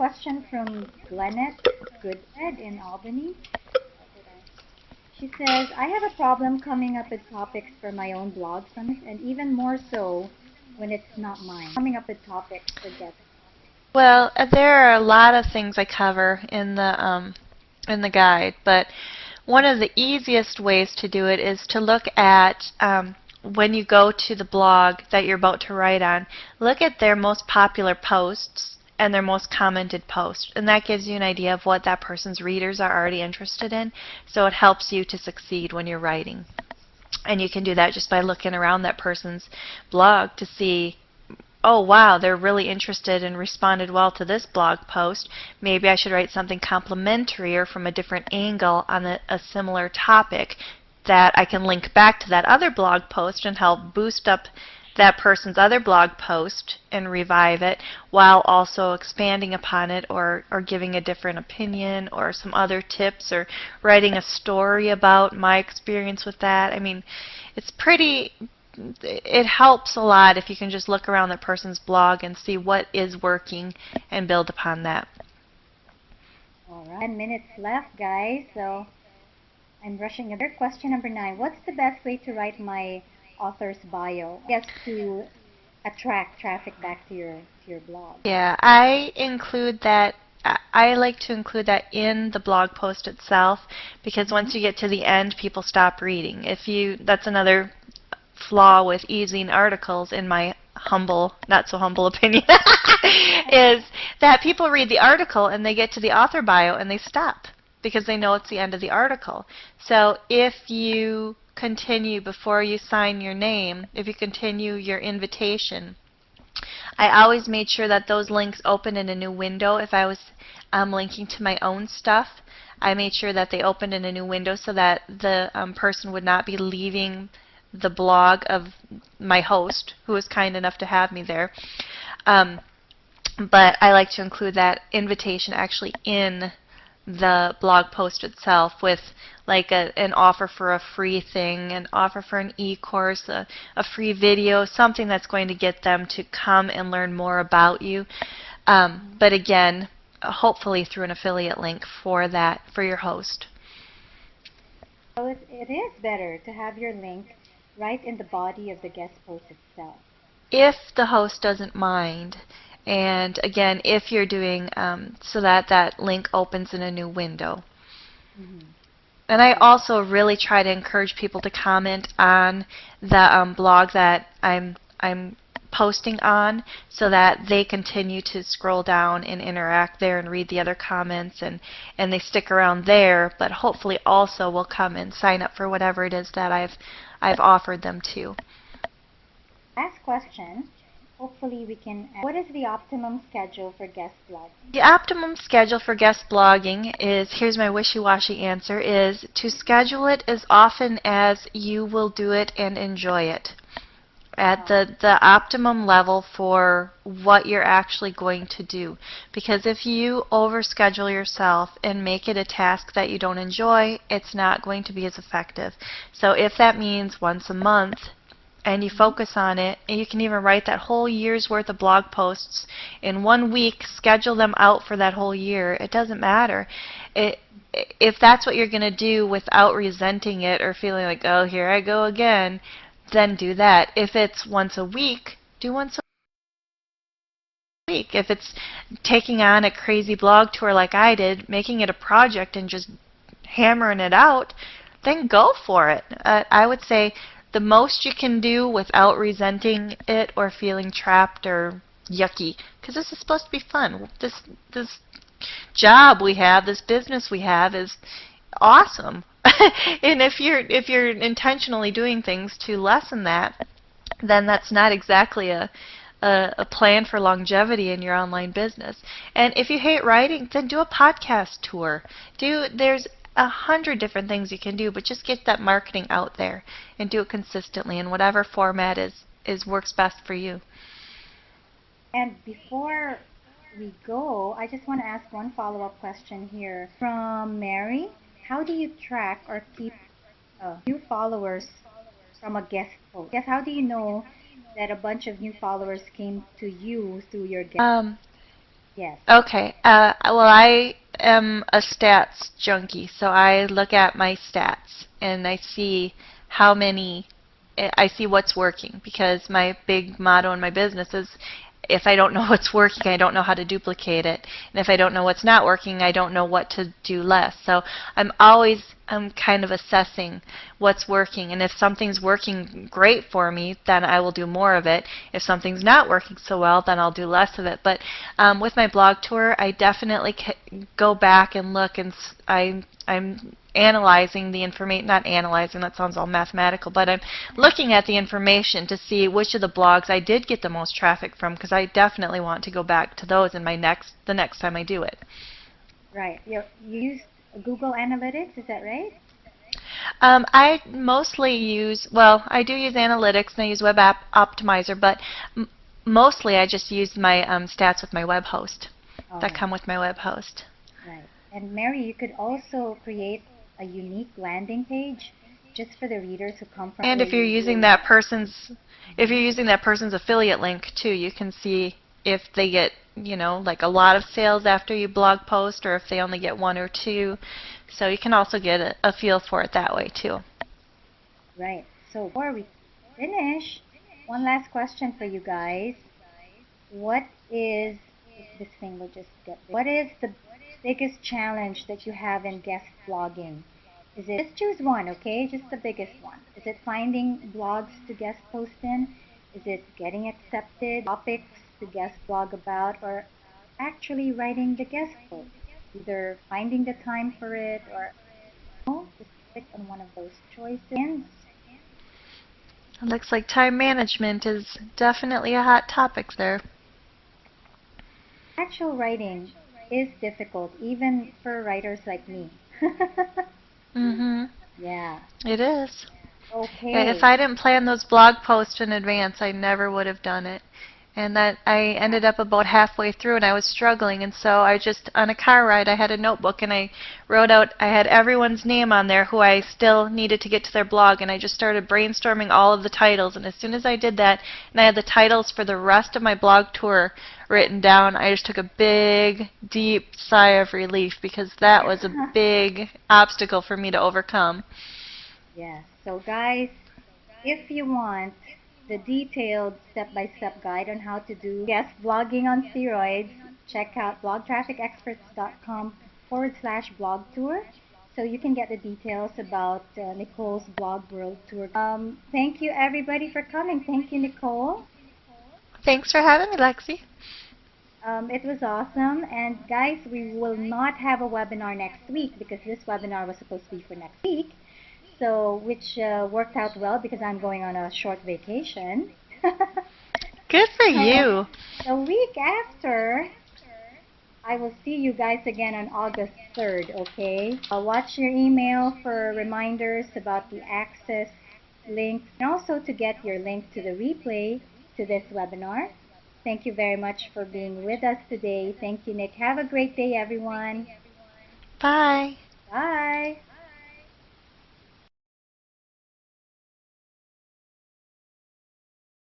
question from Glenette Goodhead in Albany. She says, I have a problem coming up with topics for my own blog sometimes, and even more so when it's not mine. Coming up with topics for guests. Well, there are a lot of things I cover in the guide, but one of the easiest ways to do it is to look at when you go to the blog that you're about to write on, look at their most popular posts and their most commented posts, and that gives you an idea of what that person's readers are already interested in, so it helps you to succeed when you're writing. And you can do that just by looking around that person's blog to see, oh wow, they're really interested and responded well to this blog post. Maybe I should write something complimentary or from a different angle on a similar topic that I can link back to that other blog post and help boost up that person's other blog post and revive it while also expanding upon it or giving a different opinion or some other tips or writing a story about my experience with that. I mean, it helps a lot if you can just look around that person's blog and see what is working and build upon that. All right, 10 minutes left, guys, so I'm rushing. Question number 9. What's the best way to write my author's bio? Yes, to attract traffic back to your blog. Yeah, I include that. I like to include that in the blog post itself because once you get to the end, people stop reading. That's another flaw with easing articles, in my humble, not so humble opinion, is that people read the article and they get to the author bio and they stop because they know it's the end of the article. So if you continue before you sign your name, if you continue your invitation, I always made sure that those links open in a new window. If I was linking to my own stuff, I made sure that they opened in a new window so that the person would not be leaving the blog of my host, who was kind enough to have me there. But I like to include that invitation actually in the blog post itself with like an offer for a free thing, an offer for an e-course, a free video, something that's going to get them to come and learn more about you. But again, hopefully through an affiliate link for your host. So it is better to have your link right in the body of the guest post itself. If the host doesn't mind. And again, if you're doing so that link opens in a new window. Mm-hmm. And I also really try to encourage people to comment on the blog that I'm posting on so that they continue to scroll down and interact there and read the other comments and they stick around there, but hopefully also will come and sign up for whatever it is that I've offered them to. Last question. Hopefully we can ask, what is the optimum schedule for guest blogging? The optimum schedule for guest blogging is, here's my wishy-washy answer, is to schedule it as often as you will do it and enjoy it. At the optimum level for what you're actually going to do. Because if you overschedule yourself and make it a task that you don't enjoy, it's not going to be as effective. So if that means once a month, and you focus on it, and you can even write that whole year's worth of blog posts in 1 week, schedule them out for that whole year. It doesn't matter. If that's what you're going to do without resenting it or feeling like, oh, here I go again, then do that. If it's once a week, do once a week. If it's taking on a crazy blog tour like I did, making it a project and just hammering it out, then go for it. I would say the most you can do without resenting it or feeling trapped or yucky, because this is supposed to be fun. This job we have, this business we have is awesome. And if you're intentionally doing things to lessen that, then that's not exactly a plan for longevity in your online business. And if you hate writing, then do a podcast tour. There's 100 different things you can do, but just get that marketing out there and do it consistently in whatever format works best for you. And before we go, I just want to ask one follow-up question here from Mary. How do you track or keep new followers from a guest post? Yes, how do you know that a bunch of new followers came to you through your guest? Yes. Okay. Well, I am a stats junkie, so I look at my stats and I see how many, I see what's working because my big motto in my business is if I don't know what's working, I don't know how to duplicate it. And if I don't know what's not working, I don't know what to do less. So I'm kind of assessing what's working. And if something's working great for me, then I will do more of it. If something's not working so well, then I'll do less of it. But with my blog tour, I definitely go back and look, and I'm analyzing the information, not analyzing, that sounds all mathematical, but I'm looking at the information to see which of the blogs I did get the most traffic from, because I definitely want to go back to those in the next time I do it. Right. You use Google Analytics, is that right? I mostly use, well, I do use analytics and I use Web App Optimizer, but mostly I just use my stats with my web host that come with my web host. Right. And Mary, you could also create a unique landing page just for the readers who come from. And if you're using that person's affiliate link too, you can see if they get, like a lot of sales after you blog post or if they only get one or two. So you can also get a feel for it that way too. Right. So before we finish, one last question for you guys. What is this thing will just get what is the biggest challenge that you have in guest blogging? Is it just choose one, okay? Just the biggest one. Is it finding blogs to guest post in? Is it getting accepted topics to guest blog about, or actually writing the guest post? Either finding the time for it or just click on one of those choices. It looks like time management is definitely a hot topic there. Actual writing is difficult, even for writers like me. Mm-hmm. Yeah. It is. Okay. If I didn't plan those blog posts in advance, I never would have done it. And that I ended up about halfway through and I was struggling, and so I just, on a car ride, I had a notebook and I wrote out, I had everyone's name on there who I still needed to get to their blog, and I just started brainstorming all of the titles, and as soon as I did that, and I had the titles for the rest of my blog tour written down, I just took a big, deep sigh of relief because that was a big obstacle for me to overcome. Yes. So guys, if you want the detailed step-by-step guide on how to do guest blogging on steroids, check out blogtrafficexperts.com/blog tour so you can get the details about Nicole's blog world tour. Thank you everybody for coming. Thank you, Nicole. Thanks for having me, Lexi. It was awesome. And guys, we will not have a webinar next week because this webinar was supposed to be for next week. So, which worked out well because I'm going on a short vacation. Good for you. The week after, I will see you guys again on August 3rd, okay? I'll watch your email for reminders about the access links and also to get your link to the replay to this webinar. Thank you very much for being with us today. Thank you, Nick. Have a great day, everyone. Bye. Bye.